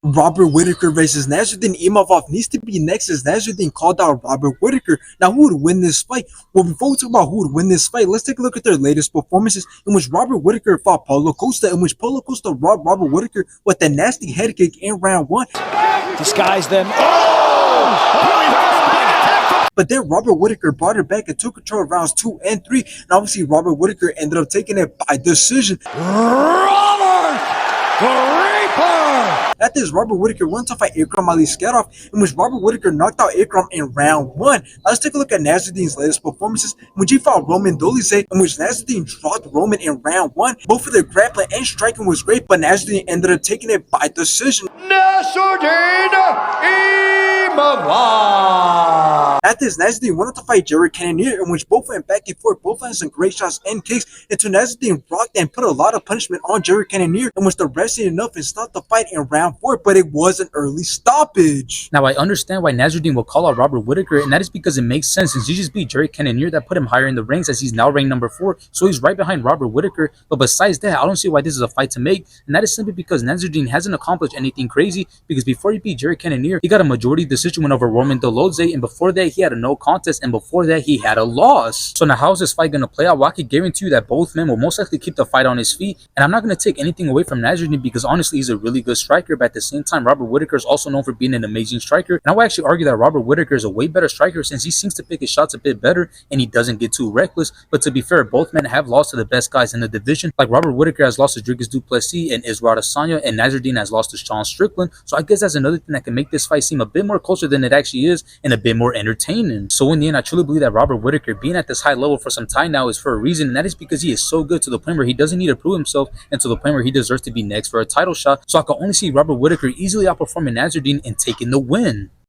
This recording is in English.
Robert Whittaker versus Nassourdine Imavov needs to be next as Nassourdine called out Robert Whittaker. Now, who would win this fight? Well, before we talk about who would win this fight, let's take a look at their latest performances in which Robert Whittaker fought Paulo Costa, in which Paulo Costa robbed Robert Whittaker with a nasty head kick in round one. Disguise them. Oh! But then Robert Whittaker brought it back and took control of rounds 2 and 3. And obviously, Robert Whittaker ended up taking it by decision. Robert the Reaper! After this, Robert Whittaker went to fight Ikram Aliskerov, in which Robert Whittaker knocked out Ikram in round 1. Let's take a look at Nassoudine's latest performances, in which he fought Roman Dolidze, in which Nassourdine dropped Roman in round 1. Both of their grappling and striking was great, but Nassourdine ended up taking it by decision. Nassourdine Imavov! After this, Nassourdine went on to fight Jared Cannonier, in which both went back and forth, both had some great shots and kicks, until Nassourdine rocked and put a lot of punishment on Jared Cannonier, in which the ref did enough and stopped the fight in round 4, but it was an early stoppage. Now, I understand why Nassourdine will call out Robert Whittaker, and that is because it makes sense since he just beat Jared Cannonier. That put him higher in the ranks, as he's now ranked number 4, so he's right behind Robert Whittaker. But besides that, I don't see why this is a fight to make, and that is simply because Nassourdine hasn't accomplished anything crazy, because before he beat Jared Cannonier, he got a majority decision win over Roman Dolidze, and before that, he had a no contest, and before that, he had a loss. So now, how is this fight going to play out? Well, I can guarantee you that both men will most likely keep the fight on his feet, and I'm not going to take anything away from Nassourdine because honestly, he's a really good striker, but at the same time, Robert Whittaker is also known for being an amazing striker, and I would actually argue that Robert Whittaker is a way better striker since he seems to pick his shots a bit better, and he doesn't get too reckless. But to be fair, both men have lost to the best guys in the division. Like Robert Whittaker has lost to Dricus du Plessis and Israel Adesanya, and Nassourdine has lost to Sean Strickland, so I guess that's another thing that can make this fight seem a bit more closer than it actually is, and a bit more entertaining. So in the end, I truly believe that Robert Whittaker being at this high level for some time now is for a reason, and that is because he is so good to the point where he doesn't need to prove himself, and to the point where he deserves to be next for a title shot. So I can only see Robert Whittaker easily outperforming Nassourdine and taking the win.